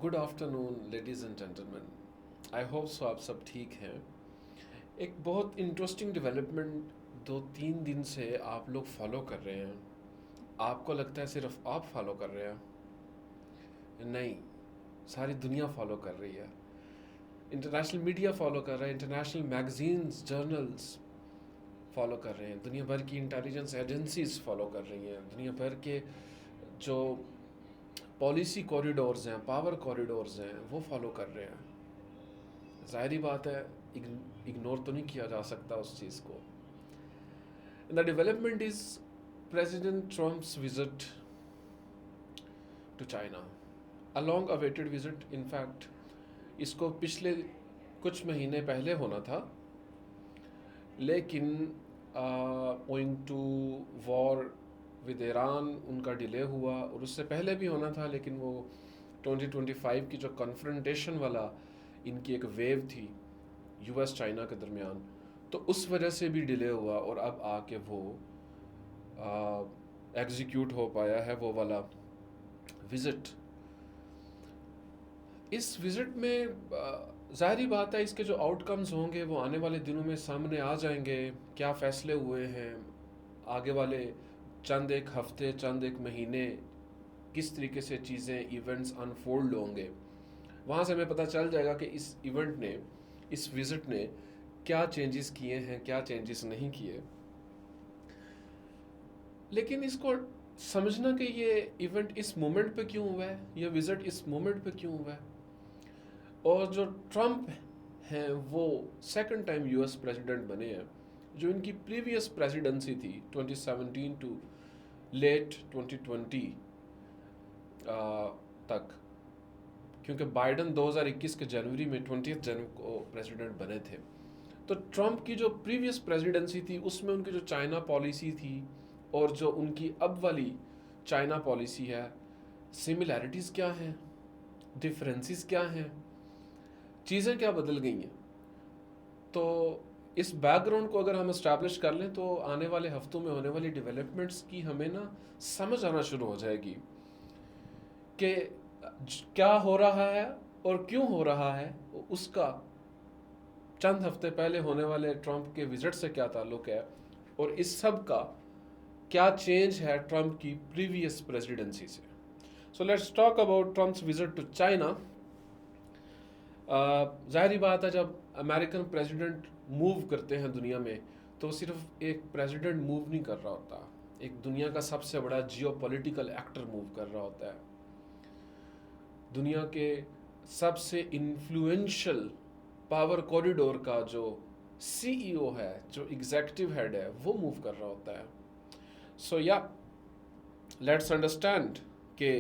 Good afternoon ladies and gentleman. I hope so आप सब ठीक हैं। एक बहुत इंटरेस्टिंग डेवलपमेंट 2-3 दिन से आप लोग फॉलो कर रहे हैं। आपको लगता है सिर्फ आप फॉलो कर रहे हैं? नहीं, सारी दुनिया फॉलो कर रही है। इंटरनेशनल मीडिया फॉलो कर रहा है, इंटरनेशनल मैगजीन्स जर्नल्स फॉलो कर रहे हैं, दुनिया भर की इंटेलिजेंस एजेंसीज फॉलो कर रही हैं, दुनिया भर के जो पॉलिसी कॉरिडोर्स हैं, पावर कॉरिडोर्स हैं, वो फॉलो कर रहे हैं। ज़ाहिर बात है, इग्नोर तो नहीं किया जा सकता उस चीज़ को। The development is President Trump's visit to China, a long awaited visit. In fact इसको पिछले कुछ महीने पहले होना था, लेकिन owing to war with Iran उनका डिले हुआ, और उससे पहले भी होना था, लेकिन वो 2025 की जो कन्फ्रंटेशन वाला इनकी एक वेव थी यूएस चाइना के दरमियान, तो उस वजह से भी डिले हुआ, और अब आके वो एग्जीक्यूट हो पाया है वो वाला विज़िट। इस विज़िट में ज़ाहिरी बात है, इसके जो आउटकम्स होंगे वो आने वाले दिनों में सामने आ जाएंगे। क्या फ़ैसले हुए हैं आगे वाले चंद एक हफ्ते, चंद एक महीने, किस तरीके से चीज़ें, इवेंट्स अनफोल्ड होंगे, वहाँ से हमें पता चल जाएगा कि इस इवेंट ने, इस विज़िट ने क्या चेंजेस किए हैं, क्या चेंजेस नहीं किए। लेकिन इसको समझना कि ये इवेंट इस मोमेंट पे क्यों हुआ है, ये विज़िट इस मोमेंट पे क्यों हुआ है, और जो ट्रम्प हैं वो सेकंड टाइम यूएस प्रेसिडेंट बने हैं। जो इनकी प्रीवियस प्रेसिडेंसी थी 2017 टू लेट 2020 तक, क्योंकि बाइडन 2021 के जनवरी में 20 जनवरी को प्रेसिडेंट बने थे, तो ट्रम्प की जो प्रीवियस प्रेसिडेंसी थी उसमें उनकी जो चाइना पॉलिसी थी और जो उनकी अब वाली चाइना पॉलिसी है, सिमिलैरिटीज़ क्या हैं, डिफरेंसेस क्या हैं, चीज़ें क्या बदल गई हैं। तो इस बैकग्राउंड को अगर हम इस्टेब्लिश कर लें तो आने वाले हफ्तों में होने वाली डेवलपमेंट्स की हमें ना समझ आना शुरू हो जाएगी कि क्या हो रहा है और क्यों हो रहा है, उसका चंद हफ्ते पहले होने वाले ट्रम्प के विजिट से क्या ताल्लुक है, और इस सब का क्या चेंज है ट्रम्प की प्रीवियस प्रेसिडेंसी से। So let's talk about Trump's visit to China. ज़ाहिर बात है, जब अमेरिकन प्रेसिडेंट मूव करते हैं दुनिया में, तो सिर्फ एक प्रेसिडेंट मूव नहीं कर रहा होता, एक दुनिया का सबसे बड़ा जियोपॉलिटिकल एक्टर मूव कर रहा होता है। दुनिया के सबसे इन्फ्लुएंशियल पावर कॉरिडोर का जो सीईओ है, जो एग्जीक्यूटिव हेड है, वो मूव कर रहा होता है। सो या लेट्स अंडरस्टैंड कि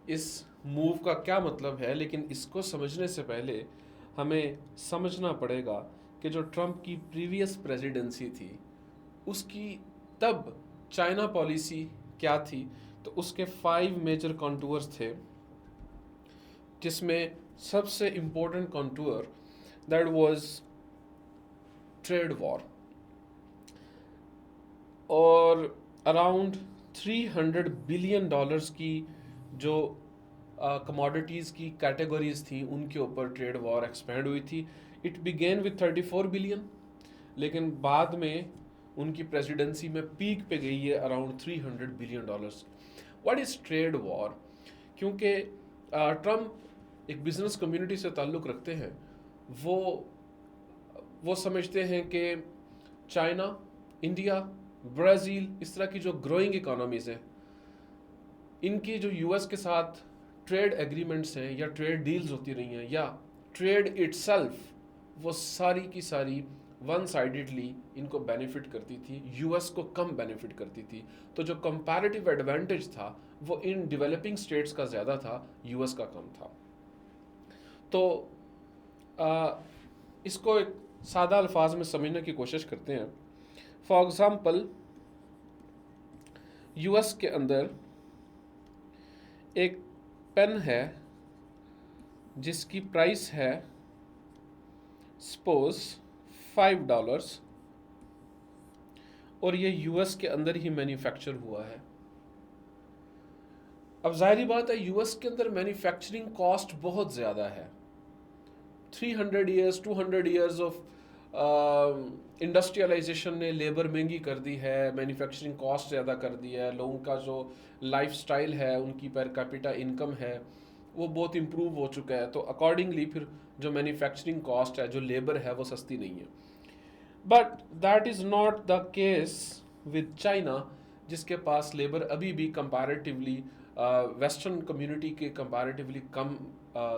इस मूव का क्या मतलब है। लेकिन इसको समझने से पहले हमें समझना पड़ेगा कि जो ट्रम्प की प्रीवियस प्रेसिडेंसी थी उसकी तब चाइना पॉलिसी क्या थी। तो उसके 5 मेजर कॉन्टूर्स थे, जिसमें सबसे important contour that was trade war, और अराउंड $300 बिलियन की जो कमोडिटीज़ की कैटेगरीज थी उनके ऊपर ट्रेड वॉर एक्सपेंड हुई थी। इट बिगेन विथ 34 बिलियन, लेकिन बाद में उनकी प्रेसिडेंसी में पीक पे गई है around $300 billion. What is trade war? क्योंकि ट्रम्प एक बिजनेस कम्युनिटी से ताल्लुक़ रखते हैं, वो समझते हैं कि चाइना, इंडिया, ब्राज़ील, इस तरह की जो ग्रोइंग इकोनॉमीज़ हैं, इनकी जो यूएस के साथ ट्रेड एग्रीमेंट्स हैं या ट्रेड डील्स होती रही हैं या ट्रेड इटसेल्फ, वो सारी की सारी वन साइडेडली इनको बेनिफिट करती थी, यूएस को कम बेनिफिट करती थी। तो जो कंपैरेटिव एडवांटेज था वो इन डेवलपिंग स्टेट्स का ज़्यादा था, यूएस का कम था। तो इसको एक सादा अल्फाज में समझने की कोशिश करते हैं। फॉर एग्ज़ाम्पल, यूएस के अंदर एक पेन है जिसकी प्राइस है सपोज $5, और ये यूएस के अंदर ही मैन्युफैक्चर हुआ है। अब ज़ाहिर बात है यूएस के अंदर मैन्युफैक्चरिंग कॉस्ट बहुत ज़्यादा है। 300 ईयर्स 200 ईयर्स ऑफ इंडस्ट्रियलाइजेशन ने लेबर महंगी कर दी है, मैन्युफैक्चरिंग कॉस्ट ज़्यादा कर दी है, लोगों का जो लाइफस्टाइल है, उनकी पर कैपिटा इनकम है वो बहुत इम्प्रूव हो चुका है, तो अकॉर्डिंगली फिर जो मैन्युफैक्चरिंग कॉस्ट है, जो लेबर है, वो सस्ती नहीं है। But that is not the case with China, जिसके पास लेबर अभी भी कंपैरेटिवली वेस्टर्न कम्युनिटी के कंपैरेटिवली कम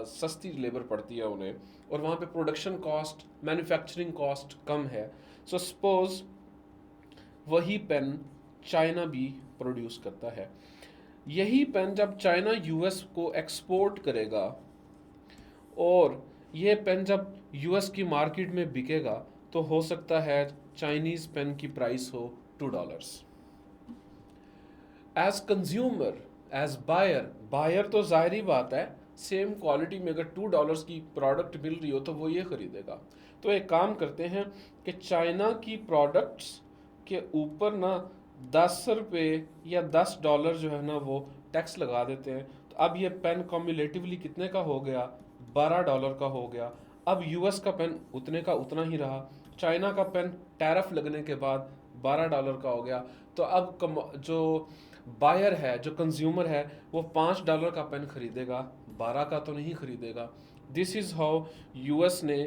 सस्ती लेबर पड़ती है उन्हें, और वहाँ पे प्रोडक्शन कॉस्ट, मैन्युफैक्चरिंग कॉस्ट कम है। सो सपोज वही पेन चाइना भी प्रोड्यूस करता है, यही पेन जब चाइना यूएस को एक्सपोर्ट करेगा और ये पेन जब यूएस की मार्केट में बिकेगा, तो हो सकता है चाइनीज़ पेन की प्राइस हो $2। As consumer, as buyer, buyer तो जाहिर बात है सेम क्वालिटी में अगर $2 की प्रोडक्ट मिल रही हो तो वो ये खरीदेगा। तो एक काम करते हैं कि चाइना की प्रोडक्ट्स के ऊपर ना 10 रुपये या $10 जो है ना वो टैक्स लगा देते हैं। तो अब ये पेन कॉम्युलेटिवली कितने का हो गया? $12 का हो गया। अब यूएस का पेन उतने का उतना ही रहा, चाइना का पेन टैरिफ लगने के बाद $12 का हो गया। तो अब जो बायर है, जो कंज्यूमर है, वो $5 का पेन खरीदेगा, 12 का तो नहीं खरीदेगा। दिस इज़ हाउ यूएस ने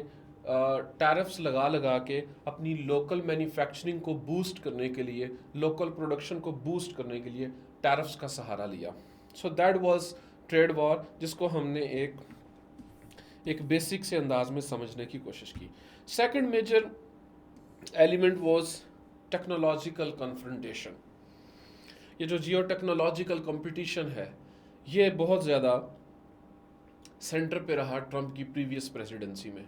टैरिफ्स लगा लगा के अपनी लोकल मैन्युफैक्चरिंग को बूस्ट करने के लिए, लोकल प्रोडक्शन को बूस्ट करने के लिए टैरिफ्स का सहारा लिया। So that was trade war, जिसको हमने एक बेसिक से अंदाज में समझने की कोशिश की। Second major element was technological confrontation. ये जो जियो टेक्नोलॉजिकल कंपटीशन है, ये बहुत ज़्यादा सेंटर पे रहा ट्रंप की प्रीवियस प्रेसिडेंसी में।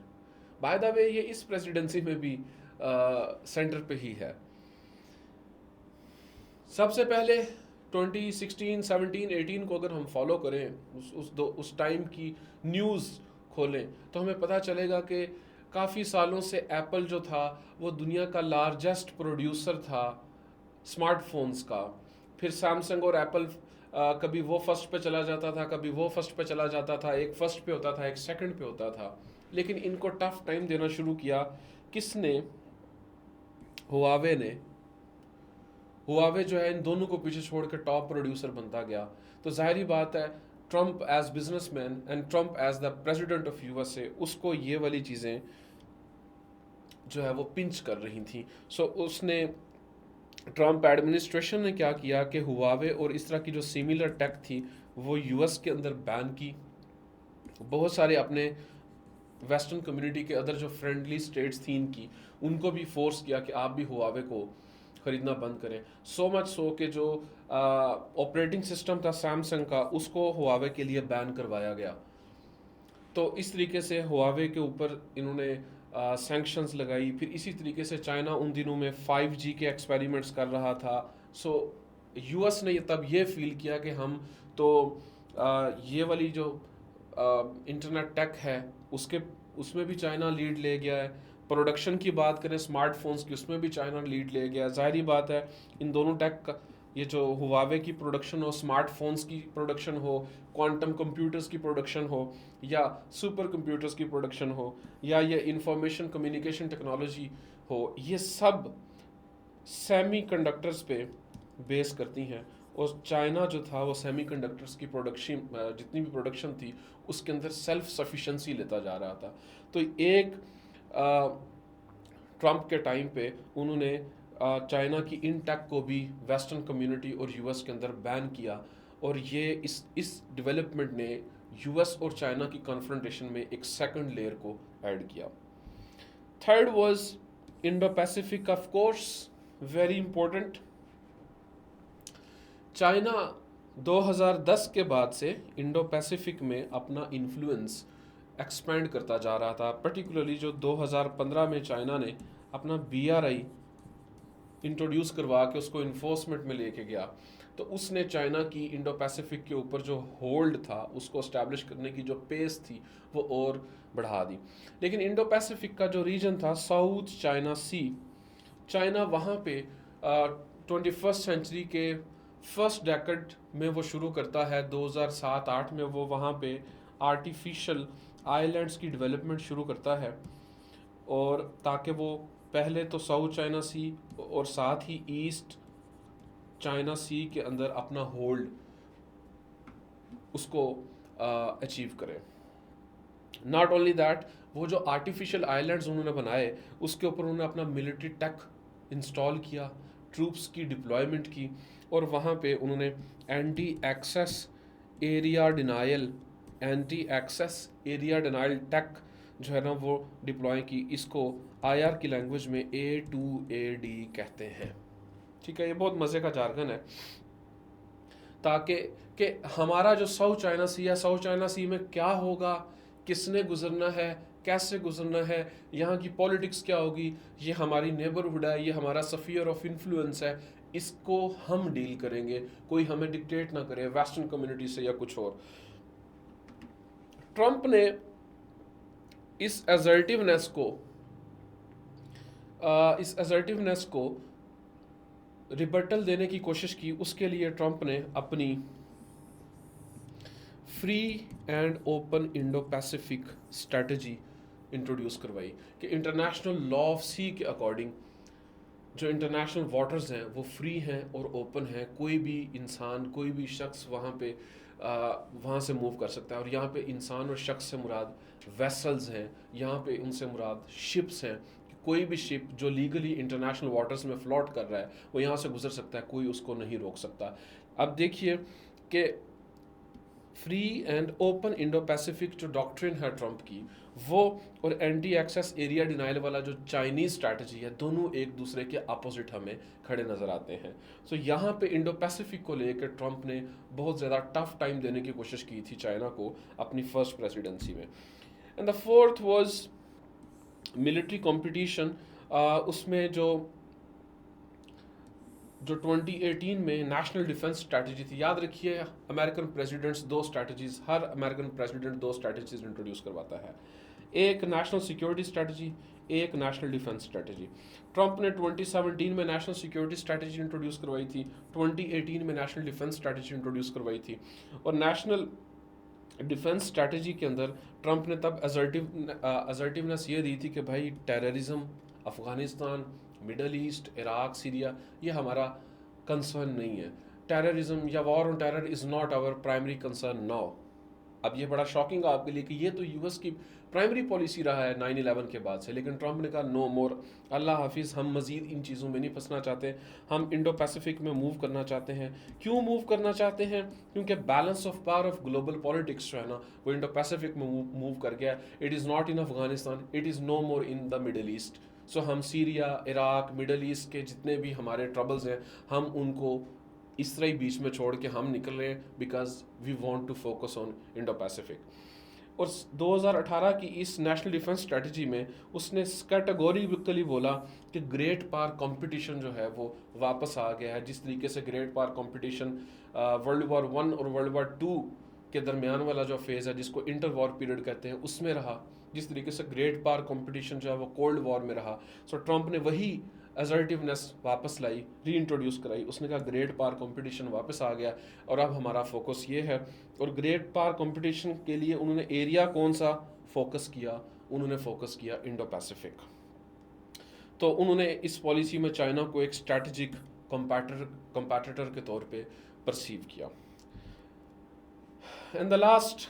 बाय द वे ये इस प्रेसिडेंसी में भी सेंटर पे ही है। सबसे पहले 2016, 17, 18 को अगर हम फॉलो करें, उस टाइम की न्यूज़ खोलें, तो हमें पता चलेगा कि काफ़ी सालों से एप्पल जो था वो दुनिया का लार्जेस्ट प्रोड्यूसर था स्मार्टफोन्स का। फिर सैमसंग और एप्पल कभी वो फर्स्ट पे चला जाता था, कभी वो फर्स्ट पे चला जाता था, एक फर्स्ट पे होता था, एक सेकंड पे होता था। लेकिन इनको टफ टाइम देना शुरू किया किसने? हुआवे ने। हुआवे जो है इन दोनों को पीछे छोड़ के टॉप प्रोड्यूसर बनता गया। तो जाहिर बात है Trump as businessman and Trump as the president of USA, उसको ये वाली चीज़ें जो है वो पिंच कर रही थी। सो उसने, ट्रंप एडमिनिस्ट्रेशन ने क्या किया कि हुआवे और इस तरह की जो सिमिलर टेक थी वो यूएस के अंदर बैन की। बहुत सारे अपने वेस्टर्न कम्युनिटी के अदर जो फ्रेंडली स्टेट्स थी इनकी, उनको भी फोर्स किया कि आप भी हुआवे को खरीदना बंद करें। सो मच सो कि जो ऑपरेटिंग सिस्टम था सैमसंग का, उसको हुआवे के लिए बैन करवाया गया। तो इस तरीके से हुआवे के ऊपर इन्होंने सैंक्शंस लगाई। फिर इसी तरीके से चाइना उन दिनों में 5G के एक्सपेरिमेंट्स कर रहा था। सो यूएस ने तब ये फील किया कि हम तो ये वाली जो इंटरनेट टेक है उसमें भी चाइना लीड ले गया है। प्रोडक्शन की बात करें स्मार्टफोन्स की, उसमें भी चाइना लीड ले गया। जाहिर ही बात है इन दोनों टेक का, ये जो हुआवे की प्रोडक्शन हो, स्मार्टफोन्स की प्रोडक्शन हो, क्वांटम कंप्यूटर्स की प्रोडक्शन हो, या सुपर कंप्यूटर्स की प्रोडक्शन हो, या ये इंफॉर्मेशन कम्युनिकेशन टेक्नोलॉजी हो, ये सब सेमीकंडक्टर्स पे बेस करती हैं। और चाइना जो था वो सेमीकंडक्टर्स की प्रोडक्शन, जितनी भी प्रोडक्शन थी उसके अंदर सेल्फ सफिशेंसी लेता जा रहा था। तो एक ट्रंप के टाइम पे उन्होंने चाइना की इन टेक को भी वेस्टर्न कम्युनिटी और यूएस के अंदर बैन किया, और ये इस डेवलपमेंट ने यूएस और चाइना की कन्फ्रंटेशन में एक सेकंड लेयर को ऐड किया। Third was Indo Pacific, of course very important. China 2010 के बाद से इंडो पैसिफिक में अपना इन्फ्लुएंस एक्सपेंड करता जा रहा था। पर्टिकुलरली जो 2015 में चाइना ने अपना BRI इंट्रोड्यूस करवा के उसको इन्फोर्समेंट में लेके गया, तो उसने चाइना की इंडो पैसिफिक के ऊपर जो होल्ड था उसको इस्टेब्लिश करने की जो पेस थी वो और बढ़ा दी। लेकिन इंडो पैसिफिक का जो रीजन था साउथ चाइना सी, चाइना वहाँ पे 21st सेंचुरी के फर्स्ट डेकेड में वो शुरू करता है 2007-8 में वो वहाँ पे आर्टिफिशियल आइलैंड्स की डेवलपमेंट शुरू करता है, और ताकि वो पहले तो साउथ चाइना सी और साथ ही ईस्ट चाइना सी के अंदर अपना होल्ड उसको अचीव करें। नॉट ओनली दैट, वो जो आर्टिफिशियल आइलैंड्स उन्होंने बनाए उसके ऊपर उन्होंने अपना मिलिट्री टेक इंस्टॉल किया, ट्रूप्स की डिप्लॉयमेंट की, और वहाँ पे उन्होंने anti access area denial tech जो है ना वो डिप्लॉय की। इसको आईआर की लैंग्वेज में A2AD कहते हैं। ठीक है, ये बहुत मज़े का जार्गन है, ताकि कि हमारा जो साउथ चाइना सी है, साउथ चाइना सी में क्या होगा, किसने गुजरना है, कैसे गुजरना है, यहाँ की पॉलिटिक्स क्या होगी, ये हमारी नेबरहुड है, ये हमारा सफियर ऑफ इन्फ्लुएंस है, इसको हम डील करेंगे, कोई हमें डिक्टेट ना करे वेस्टर्न कम्युनिटी से या कुछ और। ट्रंप ने इस असर्टिवनेस को रिबटल देने की कोशिश की। उसके लिए ट्रंप ने अपनी free and open Indo Pacific strategy introduce करवाई कि इंटरनेशनल लॉ ऑफ सी के अकॉर्डिंग जो इंटरनेशनल वाटर्स हैं वो फ्री हैं और ओपन हैं, कोई भी इंसान, कोई भी शख्स वहाँ से मूव कर सकता है। और यहाँ पे इंसान और शख्स से मुराद वेसल्स हैं, यहाँ पे उनसे मुराद शिप्स हैं। कोई भी शिप जो लीगली इंटरनेशनल वाटर्स में फ्लॉट कर रहा है वो यहाँ से गुजर सकता है, कोई उसको नहीं रोक सकता। अब देखिए कि free and open Indo Pacific जो डॉक्ट्रिन है ट्रंप की, वो और एंटी एक्सेस एरिया डिनाइल वाला जो चाइनीज स्ट्रैटेजी है, दोनों एक दूसरे के अपोजिट हमें खड़े नजर आते हैं। सो यहाँ पे इंडो पैसिफिक को लेकर ट्रंप ने बहुत ज़्यादा टफ टाइम देने की कोशिश की थी चाइना को अपनी फर्स्ट प्रेसिडेंसी में। And the fourth was military competition. उसमें जो 2018 में नेशनल डिफेंस स्ट्रैटेजी थी, याद रखिए अमेरिकन प्रेसिडेंट्स हर अमेरिकन प्रेसिडेंट दो स्ट्रैटेजीज इंट्रोड्यूस करवाता है, एक नेशनल सिक्योरिटी स्ट्रैटेजी, एक नेशनल डिफेंस स्ट्रैटेजी। ट्रंप ने 2017 में नेशनल सिक्योरिटी स्ट्रैटेजी इंट्रोड्यूस करवाई थी, 2018 में नेशनल डिफेंस स्ट्रैटेजी इंट्रोड्यूस करवाई थी। और नेशनल डिफेंस स्ट्रैटेजी के अंदर ट्रंप ने तब असर्टिवनेस ये दी थी कि भाई terrorism, Afghanistan, Middle East, Iraq, Syria, ये हमारा कंसर्न नहीं है। टेररिज्म या war on terror is not our primary concern now. अब ये बड़ा शॉकिंग आपके लिए कि ये तो यूएस की प्राइमरी पॉलिसी रहा है 9/11 के बाद से, लेकिन ट्रंप ने कहा नो मोर, अल्लाह हाफिज़, हम मज़ीद इन चीज़ों में नहीं फंसना चाहते, हम इंडो पैसिफिक में मूव करना चाहते हैं। क्यों मूव करना चाहते हैं? क्योंकि balance of power of global politics जो है ना वो इंडो पैसिफिक में मूव कर गया। It is not in Afghanistan, it is no more in the Middle East. So हम सीरिया, इराक, मिडल ईस्ट के जितने भी हमारे ट्रबल्स हैं, हम उनको इस तरह ही बीच में छोड़ के हम निकल रहे हैं, because we want to focus on Indo Pacific. और 2018 की इस नेशनल डिफेंस स्ट्रेटजी में उसने कैटेगोरिकली बोला कि ग्रेट पावर कंपटीशन जो है वो वापस आ गया है। जिस तरीके से great power competition world war 1 और वर्ल्ड वॉर 2 के दरमियान वाला जो फेज़ है जिसको इंटर वॉर पीरियड कहते हैं उसमें रहा, जिस तरीके से ग्रेट पावर कंपटीशन जो है वो कोल्ड वॉर में रहा। सो ट्रंप ने वही असर्टिवनेस वापस लाई, री इंट्रोड्यूस कराई। उसने कहा ग्रेट पावर कंपटीशन वापस आ गया और अब हमारा फोकस ये है। और ग्रेट पावर कंपटीशन के लिए उन्होंने एरिया कौन सा फोकस किया? उन्होंने फोकस किया इंडो पैसिफिक। तो उन्होंने इस पॉलिसी में चाइना को एक स्ट्रैटेजिक कंपैटिटर के तौर पे परसीव किया। And the last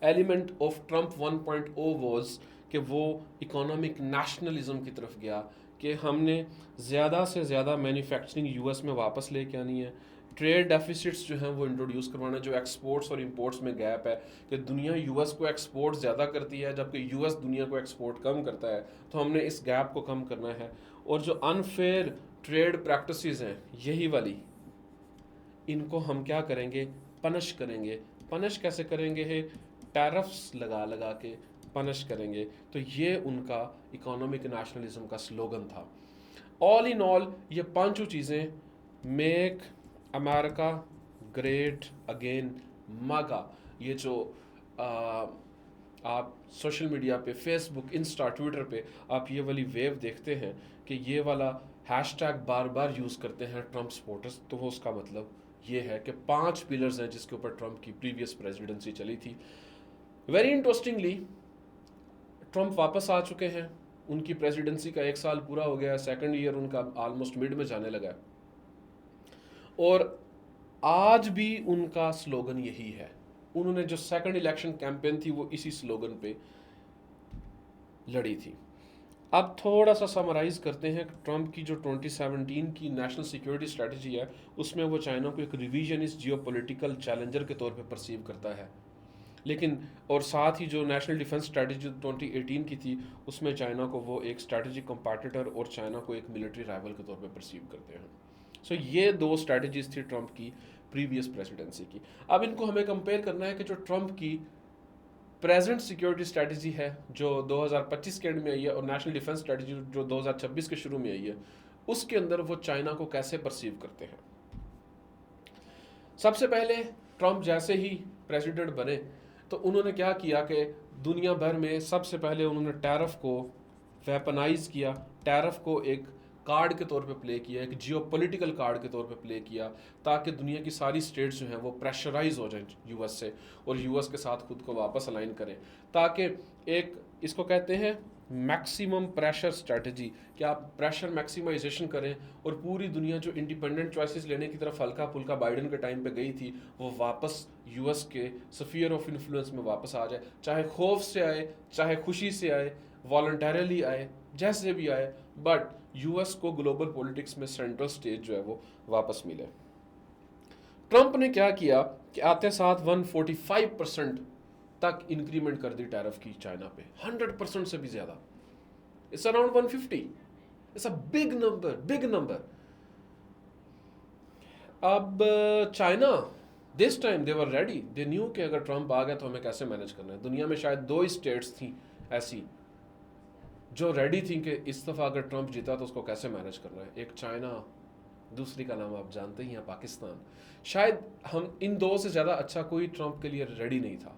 element of Trump 1.0 was कि वो इकोनॉमिक नेशनलिज्म की तरफ गया कि हमने ज़्यादा से ज़्यादा मैन्युफैक्चरिंग यूएस में वापस लेके आनी है। ट्रेड डेफिसिट्स जो हैं वो इंट्रोड्यूस करवाना, जो एक्सपोर्ट्स और इंपोर्ट्स में गैप है कि दुनिया यूएस को एक्सपोर्ट ज़्यादा करती है जबकि यूएस दुनिया को एक्सपोर्ट कम करता है, तो हमने इस गैप को कम करना है। और जो अनफेयर ट्रेड प्रैक्टिसेस हैं यही वाली, इनको हम क्या करेंगे? पनिश करेंगे। पनिश कैसे करेंगे? है टैरिफ्स लगा लगा के पनिश करेंगे। तो ये उनका इकोनॉमिक नेशनलिज्म का स्लोगन था। ऑल इन ऑल ये पांचों चीज़ें, मेक अमेरिका ग्रेट अगेन, मागा, ये जो आप सोशल मीडिया पे, फेसबुक, इंस्टा, ट्विटर पे आप ये वाली वेव देखते हैं कि ये वाला हैशटैग बार बार यूज़ करते हैं ट्रम्प सपोर्टर्स, तो उसका मतलब ये है कि 5 पिलर्स हैं जिसके ऊपर ट्रम्प की प्रीवियस प्रेसिडेंसी चली थी। वेरी इंटरेस्टिंगली ट्रम्प वापस आ चुके हैं, उनकी प्रेसिडेंसी का 1 साल पूरा हो गया है, सेकंड ईयर उनका ऑलमोस्ट मिड में जाने लगा है, और आज भी उनका स्लोगन यही है। उन्होंने जो सेकंड इलेक्शन कैंपेन थी वो इसी स्लोगन पे लड़ी थी। अब थोड़ा सा समराइज करते हैं ट्रम्प की जो 2017 की नेशनल सिक्योरिटी स्ट्रेटजी है, उसमें वो चाइना को एक रिवीजनिस्ट जियोपॉलिटिकल चैलेंजर के तौर पे परसीव करता है, लेकिन और साथ ही जो नेशनल डिफेंस स्ट्रेटजी 2018 की थी उसमें चाइना को वो एक स्ट्रेटेजिक कंपैटिटर और चाइना को एक मिलिट्री राइवल के तौर पे परसीव करते हैं। सो ये 2 स्ट्रेटजीज थी ट्रम्प की प्रीवियस प्रेसिडेंसी की। अब इनको हमें कंपेयर करना है कि जो ट्रम्प की प्रेजेंट सिक्योरिटी स्ट्रेटजी है जो 2025 के एंड में आई है और नेशनल डिफेंस स्ट्रेटजी जो 2026 के शुरू में आई है, उसके अंदर वो चाइना को कैसे परसीव करते हैं। सबसे पहले ट्रम्प जैसे ही प्रेसिडेंट बने तो उन्होंने क्या किया कि दुनिया भर में सबसे पहले उन्होंने टैरिफ को वेपनाइज किया, टैरिफ को एक कार्ड के तौर पे प्ले किया, एक जियोपॉलिटिकल कार्ड के तौर पे प्ले किया, ताकि दुनिया की सारी स्टेट्स जो हैं वो प्रेशराइज हो जाएं यूएस से और यूएस के साथ खुद को वापस अलाइन करें, ताकि एक इसको कहते हैं मैक्सिमम प्रेशर स्ट्रेटजी, कि आप प्रेशर मैक्सिमाइजेशन करें और पूरी दुनिया जो इंडिपेंडेंट चॉइसेस लेने की तरफ हल्का फुल्का बाइडन के टाइम पे गई थी वो वापस यूएस के स्फीयर ऑफ इन्फ्लुएंस में वापस आ जाए, चाहे खौफ से आए, चाहे खुशी से आए, वॉलंटरली आए, जैसे भी आए, बट यूएस को ग्लोबल पॉलिटिक्स में सेंट्रल स्टेज जो है वो वापस मिले। ट्रंप ने क्या किया कि आते साथ 145% तक इंक्रीमेंट कर दी टैरिफ की चाइना पे, 100% से भी ज्यादा। It's around 150, it's a big number, big number. अब China this time they were ready, they knew कि अगर ट्रंप आ गया तो हमें कैसे मैनेज करना है। दुनिया में शायद 2 ही स्टेट्स थी ऐसी जो रेडी थी कि इस दफ़ा अगर ट्रंप जीता तो उसको कैसे मैनेज करना है, एक चाइना, दूसरी का नाम आप जानते ही हैं पाकिस्तान। शायद हम इन 2 से ज़्यादा अच्छा कोई ट्रंप के लिए रेडी नहीं था।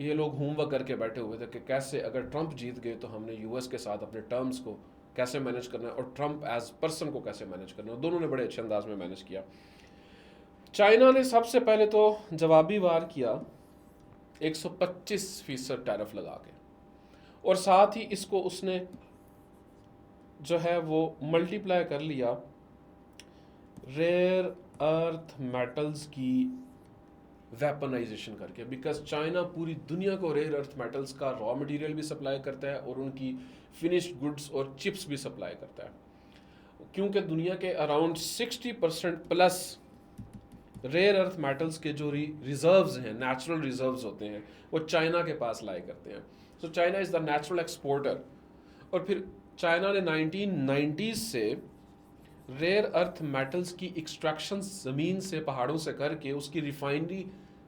ये लोग होमवर्क करके बैठे हुए थे कि कैसे अगर ट्रंप जीत गए तो हमने यूएस के साथ अपने टर्म्स को कैसे मैनेज करना है और ट्रंप एज पर्सन को कैसे मैनेज करना है। दोनों ने बड़े अच्छे अंदाज में मैनेज किया। चाइना ने सबसे पहले तो जवाबी वार किया 125% टैरिफ लगा के, और साथ ही इसको उसने जो है वो मल्टीप्लाई कर लिया रेयर अर्थ मेटल्स की वेपनाइजेशन करके, बिकॉज चाइना पूरी दुनिया को रेयर अर्थ मेटल्स का रॉ मटेरियल भी सप्लाई करता है और उनकी फिनिश्ड गुड्स और चिप्स भी सप्लाई करता है, क्योंकि दुनिया के around 60% plus rare earth metals के जो रिजर्व्स हैं, नेचुरल रिजर्व्स होते हैं, वो चाइना के पास लाई करते हैं। So China is the natural exporter. और फिर चाइना ने 1990s से रेयर अर्थ मेटल्स की एक्सट्रैक्शन ज़मीन से, पहाड़ों से करके उसकी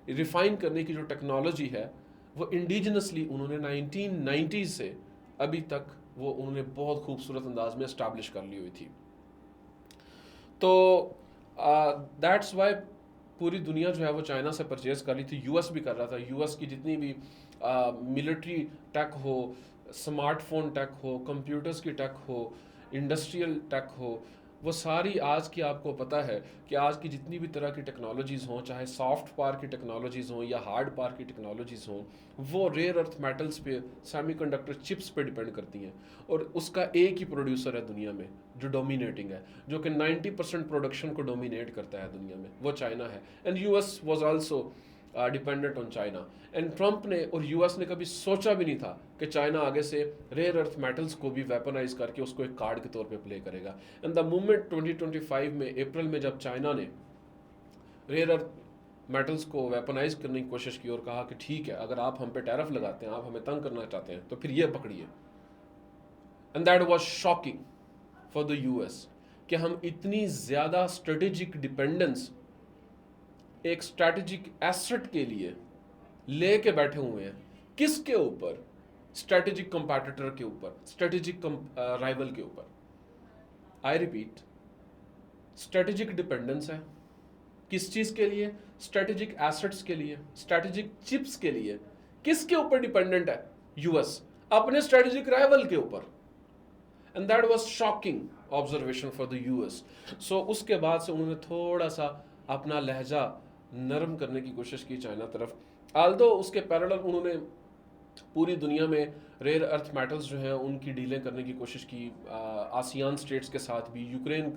रिफाइन करने की जो टेक्नोलॉजी है वो इंडिजिनसली उन्होंने 1990s से अभी तक वो उन्होंने बहुत खूबसूरत अंदाज में इस्टेब्लिश कर ली हुई थी। तो दैट्स वाई पूरी दुनिया जो है वो चाइना से परचेज कर रही थी, यूएस भी कर रहा था। यूएस की जितनी भी मिलिट्री टेक हो, स्मार्टफोन टेक हो, कंप्यूटर्स की टेक हो, इंडस्ट्रियल टेक हो, वो सारी आज की आपको पता है कि आज की जितनी भी तरह की टेक्नोलॉजीज़ हों, चाहे सॉफ्ट पावर की टेक्नोलॉजीज़ हों या हार्ड पावर की टेक्नोलॉजीज़ हों, वो रेयर अर्थ मेटल्स पे, सेमीकंडक्टर चिप्स पे डिपेंड करती हैं। और उसका एक ही प्रोड्यूसर है दुनिया में जो डोमिनेटिंग है, जो कि 90% प्रोडक्शन को डोमिनेट करता है दुनिया में, वो चाइना है। And US was also dependent on China. And Trump ने और यूएस ने कभी सोचा भी नहीं था कि चाइना आगे से रेयर अर्थ मेटल्स को भी वेपनाइज करके उसको एक कार्ड के तौर पे प्ले करेगा। एंड द मूवमेंट 2025 में अप्रैल में जब चाइना ने रेयर अर्थ मेटल्स को वेपनाइज करने की कोशिश की और कहा कि ठीक है, अगर आप हम पे टैरिफ लगाते हैं, आप हमें तंग करना चाहते हैं, तो फिर ये पकड़िए। And that was shocking for the US कि हम इतनी ज़्यादा स्ट्रेटेजिक डिपेंडेंस एक स्ट्रैटेजिक एसेट के लिए लेके बैठे हुए हैं। किसके ऊपर? स्ट्रैटेजिक कंपैटिटर के ऊपर, स्ट्रैटेजिक राइवल के ऊपर। आई रिपीट, स्ट्रैटेजिक डिपेंडेंस है। किस चीज़ के लिए? स्ट्रैटेजिक एसेट्स के लिए, स्ट्रैटेजिक चिप्स के लिए, किसके ऊपर डिपेंडेंट है? यूएस अपने स्ट्रेटेजिक राइवल के ऊपर। And that was shocking observation for the US. So उसके बाद से उन्होंने थोड़ा सा अपना लहजा नरम करने की कोशिश की चाइना तरफ। आल्दो उसके पैरेलल उन्होंने पूरी दुनिया में रेयर अर्थ मेटल्स जो हैं उनकी डीलें करने की कोशिश की। आसियान स्टेट्स के साथ भी, यूक्रेन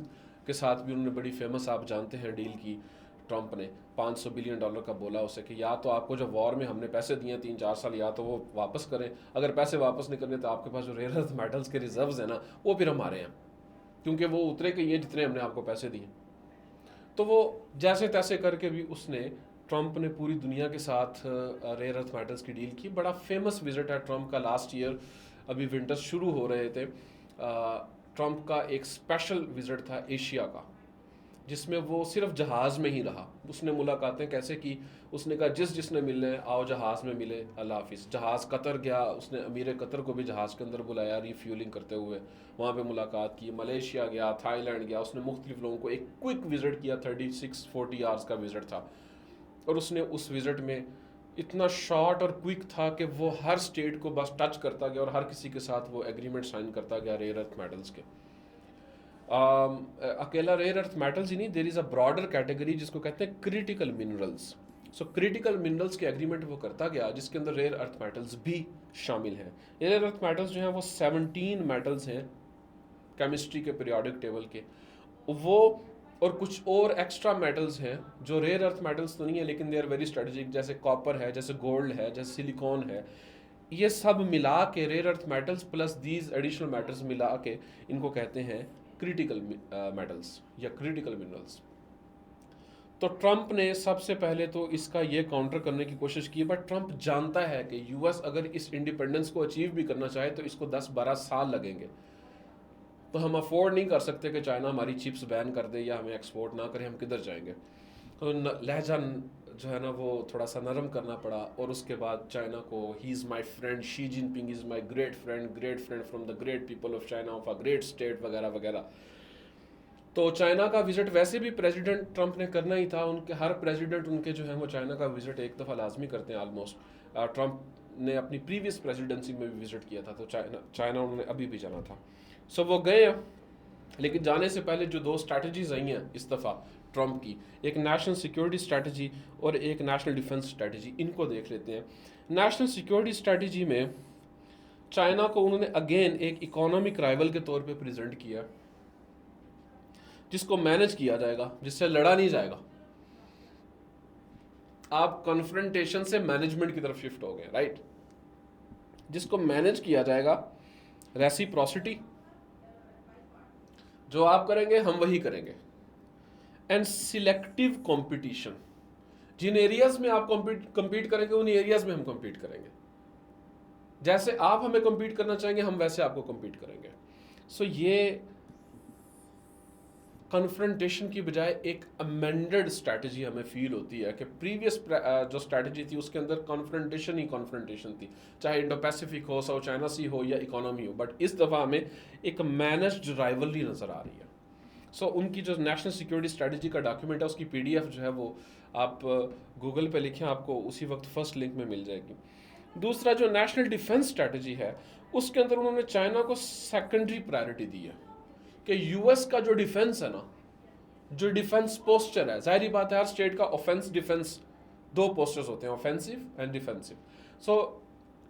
के साथ भी उन्होंने बड़ी फेमस, आप जानते हैं, डील की। ट्रंप ने $500 बिलियन का बोला उसे कि या तो आपको जो वॉर में हमने पैसे दिए 3-4 साल, या तो वो वापस करें, अगर पैसे वापस नहीं करने तो आपके पास जो रेयर अर्थ मेटल्स के रिजर्व्स हैं ना, वो फिर हमारे हैं, क्योंकि वो उतरे के ये जितने हमने आपको पैसे दिए। तो वो जैसे तैसे करके भी उसने, ट्रंप ने पूरी दुनिया के साथ रेयर अर्थ मेटल्स की डील की। बड़ा फेमस विजिट है ट्रंप का लास्ट ईयर, अभी विंटर्स शुरू हो रहे थे। ट्रंप का एक स्पेशल विजिट था एशिया का, जिसमें वो सिर्फ जहाज़ में ही रहा। उसने मुलाकातें कैसे की? उसने कहा जिसने मिलना है आओ जहाज़ में मिले, अल्लाह हाफिज़। जहाज़ कतर गया, उसने अमीर कतर को भी जहाज़ के अंदर बुलाया रिफ्यूलिंग करते हुए, वहाँ पे मुलाकात की। मलेशिया गया, थाईलैंड गया, उसने मुख्तलिफ लोगों को एक क्विक विजिट किया। 36-40 आवर्स का विजिट था, और उसने उस विजिट में इतना शॉर्ट और क्विक था कि वो हर स्टेट को बस टच करता गया और हर किसी के साथ वो एग्रीमेंट साइन करता गया रेयर अर्थ मेटल्स के। अकेला रेयर अर्थ मेटल्स ही नहीं, there is a broader category जिसको कहते हैं critical minerals. So critical minerals के एग्रीमेंट वो करता गया, जिसके अंदर रेयर अर्थ मेटल्स भी शामिल हैं। रेयर अर्थ मेटल्स जो हैं वो 17 मेटल्स हैं केमिस्ट्री के पीरियोडिक टेबल के, वो और कुछ और एक्स्ट्रा मेटल्स हैं जो रेयर अर्थ मेटल्स तो नहीं है लेकिन दे आर वेरी स्ट्रेटेजिक, जैसे कॉपर है, जैसे गोल्ड है, जैसे सिलिकॉन है। ये सब मिला के rare earth metals plus these additional metals मिला के इनको कहते हैं क्रिटिकल मेटल्स या क्रिटिकल मिनरल्स। तो ट्रंप ने सबसे पहले तो इसका ये काउंटर करने की कोशिश की, बट ट्रंप जानता है कि यूएस अगर इस इंडिपेंडेंस को अचीव भी करना चाहे तो इसको 10-12 साल लगेंगे। तो हम अफोर्ड नहीं कर सकते कि चाइना हमारी चिप्स बैन कर दे या हमें एक्सपोर्ट ना करे, हम किधर जाएंगे। तो लहजा जो है ना वो थोड़ा सा नरम करना पड़ा। और उसके बाद चाइना को, he is my friend, Xi Jinping is my great friend from the great people of China of a great state वगैरह वगैरह। तो चाइना का विजिट वैसे भी प्रेसिडेंट ट्रंप ने करना ही था। उनके हर प्रेसिडेंट उनके जो है वो चाइना का विजिट एक दफ़ा लाजमी करते हैं ऑलमोस्ट। ट्रंप ने अपनी प्रीवियस प्रेसिडेंसी में भी विजिट किया था, तो चाइना उन्होंने अभी भी जाना था। सो वो गए हैं, लेकिन जाने से पहले जो 2 स्ट्रैटेजीज आई हैं इस दफ़ा ट्रंप की, एक नेशनल सिक्योरिटी स्ट्रैटेजी और एक नेशनल डिफेंस स्ट्रैटेजी, इनको देख लेते हैं। नेशनल सिक्योरिटी स्ट्रैटेजी में चाइना को उन्होंने अगेन एक इकोनॉमिक राइवल के तौर पे प्रेजेंट किया, जिसको मैनेज किया जाएगा, जिससे लड़ा नहीं जाएगा। आप कन्फ्रंटेशन से मैनेजमेंट की तरफ शिफ्ट हो गए, राइट। जिसको मैनेज किया जाएगा, रेसिप्रोसिटी, जो आप करेंगे हम वही करेंगे, एंड सिलेक्टिव कंपटीशन, जिन एरियाज में आप compete करेंगे उन एरियाज में हम compete करेंगे। जैसे आप हमें compete करना चाहेंगे हम वैसे आपको compete करेंगे। सो ये कन्फ्रंटेशन की बजाय एक अमेंडेड स्ट्रैटेजी हमें फील होती है कि प्रीवियस जो स्ट्रैटेजी थी उसके अंदर कन्फ्रंटेशन ही कन्फ्रंटेशन थी, चाहे इंडो पैसिफिक हो, साउथ चाइना सी हो या इकोनॉमी हो। बट इस दफ़ा हमें एक मैनेज्ड राइवलरी नज़र आ रही है। सो उनकी जो नेशनल सिक्योरिटी स्ट्रैटेजी का डॉक्यूमेंट है उसकी PDF जो है वो आप गूगल पे लिखें, आपको उसी वक्त फर्स्ट लिंक में मिल जाएगी। दूसरा जो नेशनल डिफेंस स्ट्रैटेजी है उसके अंदर उन्होंने चाइना को सेकेंडरी प्रायोरिटी दी है कि यूएस का जो डिफेंस है ना, जो डिफेंस पोस्चर है, जाहिर बात है हर स्टेट का ऑफेंस डिफेंस 2 पोस्चर्स होते हैं, ऑफेंसिव एंड डिफेंसिव। सो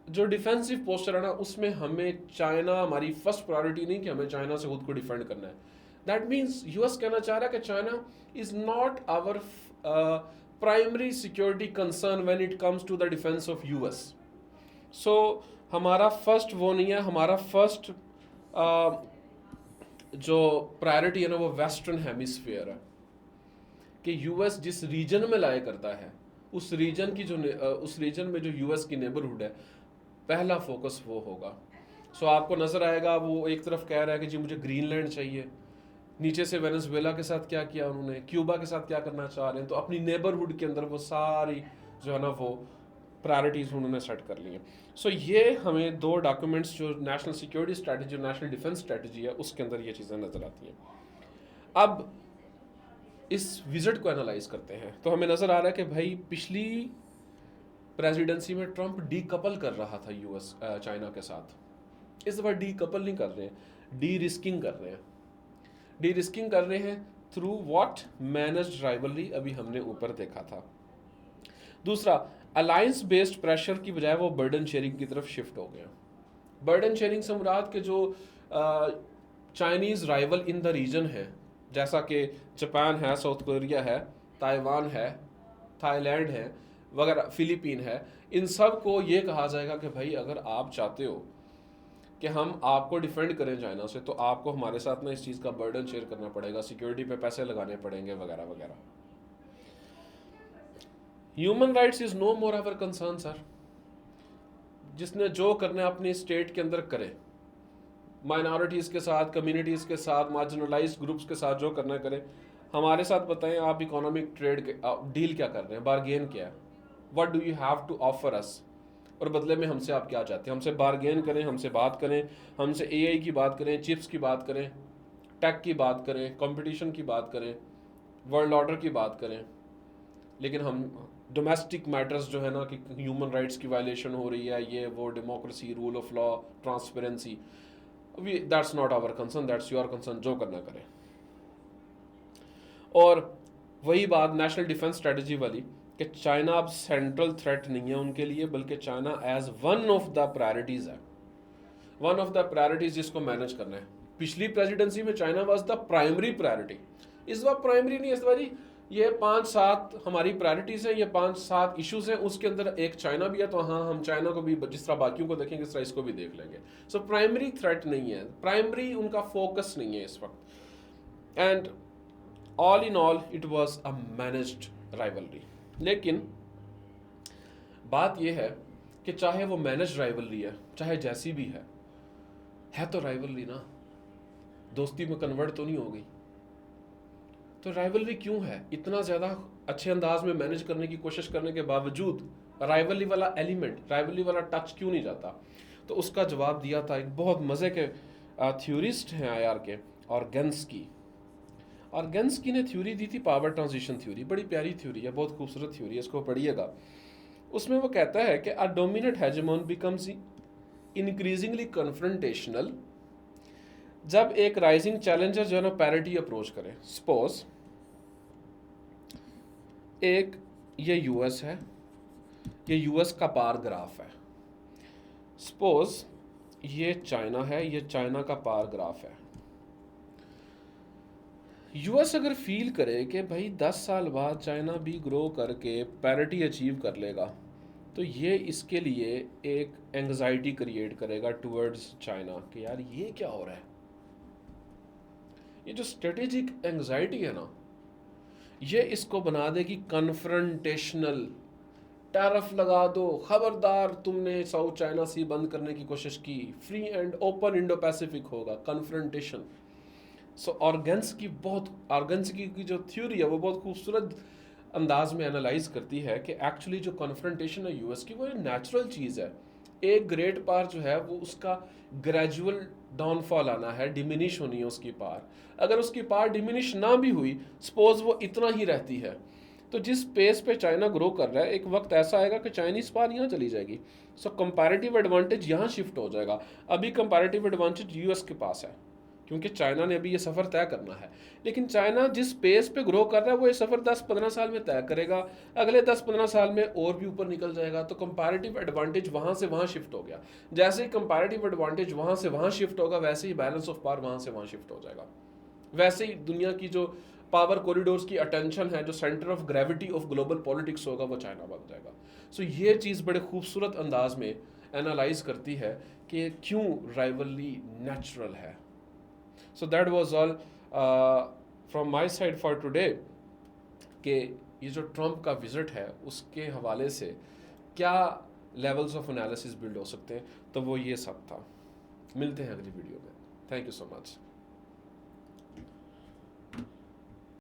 जो डिफेंसिव पोस्चर है ना उसमें हमें चाइना, हमारी फर्स्ट प्रायोरिटी नहीं कि हमें चाइना से खुद को डिफेंड करना है। दैट मीन्स यूएस कहना चाह रहा है कि China is not our primary security concern when it comes to the defence of US. So हमारा फर्स्ट वो नहीं है, हमारा फर्स्ट जो प्रायोरिटी है ना वो वेस्टर्न हेमिस्फीयर है, कि यूएस जिस रीजन में लाया करता है उस रीजन की जो उस रीजन में जो यूएस की नेबरहुड है, पहला फोकस वो होगा। सो आपको नजर आएगा वो एक तरफ कह रहा है कि जी मुझे ग्रीनलैंड चाहिए, नीचे से वेनेजुएला के साथ क्या किया उन्होंने, क्यूबा के साथ क्या करना चाह रहे हैं, तो अपनी नेबरहुड के अंदर वो सारी जो है ना वो प्रायोरिटीज़ उन्होंने सेट कर ली हैं। सो ये हमें 2 डॉक्यूमेंट्स जो नेशनल सिक्योरिटी स्ट्रैटेजी और नेशनल डिफेंस स्ट्रैटेजी है उसके अंदर ये चीज़ें नज़र आती हैं। अब इस विजिट को एनालाइज करते हैं तो हमें नज़र आ रहा है कि भाई पिछली प्रेसिडेंसी में ट्रंप डीकपल कर रहा था यूएस चाइना के साथ। इस दफ़ा डीकपल नहीं कर रहे हैं, डी रिस्किंग कर रहे हैं। डी रिस्किंग कर रहे हैं थ्रू व्हाट? मैनेज्ड राइवलरी, अभी हमने ऊपर देखा था। दूसरा, अलायंस बेस्ड प्रेशर की बजाय वो बर्डन शेयरिंग की तरफ शिफ्ट हो गया। बर्डन शेयरिंग से मुराद के जो Chinese rival in the region है, जैसा कि जापान है, साउथ कोरिया है, ताइवान है, थाईलैंड है वगैरह, फिलीपीन है, इन सब को ये कहा जाएगा कि भाई अगर आप चाहते हो कि हम आपको डिफेंड करें चाइना से, तो आपको हमारे साथ ना इस चीज़ का बर्डन शेयर करना पड़ेगा, सिक्योरिटी पे पैसे लगाने पड़ेंगे वगैरह वगैरह। Human rights is no more our concern sir. जिसने जो करना है अपनी स्टेट के अंदर करे, माइनॉरिटीज़ के साथ, कम्युनिटीज़ के साथ, मार्जिनलाइज्ड ग्रुप्स के साथ जो करना है करें। हमारे साथ बताएं आप इकोनॉमिक ट्रेड डील क्या कर रहे हैं, बारगेन क्या है, what do you have to offer us, और बदले में हमसे आप क्या चाहते हैं? हमसे बारगेन करें, हमसे बात करें, हमसे एआई की बात करें, चिप्स की बात करें, टेक की बात करें, कंपटीशन की बात करें, वर्ल्ड ऑर्डर की बात करें, लेकिन हम डोमेस्टिक मैटर्स जो है ना कि ह्यूमन राइट्स की वायलेशन हो रही है, ये वो, democracy, rule of law, transparency, that's not our concern, that's your concern, जो करना करें। और वही बात नेशनल डिफेंस स्ट्रेटजी वाली कि चाइना अब सेंट्रल थ्रेट नहीं है उनके लिए, बल्कि China as one of the priorities है, वन ऑफ द प्रायोरिटीज जिसको मैनेज करना है। पिछली प्रेसिडेंसी में China was the primary priority, इस बार प्राइमरी नहीं, इस बार ये 5-7 हमारी प्रायोरिटीज हैं, ये 5-7 इश्यूज हैं, उसके अंदर एक चाइना भी है, तो हाँ हम चाइना को भी जिस तरह बाकियों को देखेंगे इस तरह इसको भी देख लेंगे। सो प्राइमरी थ्रेट नहीं है, प्राइमरी उनका फोकस नहीं है इस वक्त। And all in all it was a managed rivalry. लेकिन बात यह है कि चाहे वो मैनेज्ड राइवलरी है, चाहे जैसी भी है तो राइवलरी ना, दोस्ती में कन्वर्ट तो नहीं हो गई। तो राइवलरी क्यों है? इतना ज़्यादा अच्छे अंदाज में मैनेज करने की कोशिश करने के बावजूद राइवलरी वाला एलिमेंट, राइवलरी वाला टच क्यों नहीं जाता? तो उसका जवाब दिया था एक बहुत मज़े के थ्योरिस्ट हैं आईआर के, ऑर्गेन्स्की। ऑर्गेन्स्की ने थ्योरी दी थी पावर ट्रांजिशन थ्योरी, बड़ी प्यारी थ्योरी है, बहुत खूबसूरत थ्योरी है, इसको पढ़िएगा। उसमें वो कहता है कि a dominant hegemon becomes increasingly confrontational जब एक राइजिंग चैलेंजर जो है ना पैरिटी अप्रोच करे। सपोज एक ये यूएस है, ये यूएस का पार ग्राफ है। सपोज ये चाइना है, ये चाइना का पार ग्राफ है। यूएस अगर फील करे कि भाई 10 साल बाद चाइना भी ग्रो करके पैरिटी अचीव कर लेगा, तो ये इसके लिए एक एंग्जाइटी क्रिएट करेगा टुवर्ड्स चाइना कि यार ये क्या हो रहा है। ये जो स्ट्रेटेजिक एंग्जाइटी है ना, ये इसको बना देगी कन्फ्रंटेशनल। टैरिफ लगा दो, खबरदार तुमने साउथ चाइना सी बंद करने की कोशिश की, free and open Indo Pacific होगा, कन्फ्रंटेशन। सो ऑर्गेन्स्की की जो थ्योरी है वो बहुत खूबसूरत अंदाज में एनालाइज करती है कि एक्चुअली जो कन्फ्रंटेशन है यूएस की, वो नेचुरल चीज़ है। एक ग्रेट पार जो है वो उसका ग्रेजुअल डाउनफॉल आना है, डिमिनिश होनी है उसकी पार। अगर उसकी पार डिमिनिश ना भी हुई, सपोज वो इतना ही रहती है, तो जिस पेस पे चाइना ग्रो कर रहा है, एक वक्त ऐसा आएगा कि चाइनीज पार यहाँ चली जाएगी। सो कंपैरेटिव एडवांटेज यहाँ शिफ्ट हो जाएगा। अभी कंपैरेटिव एडवांटेज यूएस के पास है, क्योंकि चाइना ने अभी ये सफ़र तय करना है। लेकिन चाइना जिस पेस पे ग्रो कर रहा है वो ये सफ़र 10-15 साल में तय करेगा, अगले 10-15 साल में और भी ऊपर निकल जाएगा। तो कंपैरेटिव एडवांटेज वहाँ से वहाँ शिफ्ट हो गया। जैसे ही कंपैरेटिव एडवांटेज वहाँ से वहाँ शिफ्ट होगा, वैसे ही बैलेंस ऑफ पावर वहाँ से वहाँ शिफ्ट हो जाएगा। वैसे ही दुनिया की जो पावर कॉरिडोर्स की अटेंशन है, जो centre of gravity of global politics होगा, वो चाइना बन जाएगा। सो ये चीज़ बड़े खूबसूरत अंदाज में एनालाइज करती है कि क्यों राइवलरी नेचुरल है। So that was all from my side for today कि ये जो ट्रम्प का विजिट है उसके हवाले से क्या लेवल्स ऑफ एनालिसिस बिल्ड हो सकते हैं, तो वो ये सब था। मिलते हैं अगली वीडियो में। Thank you so much.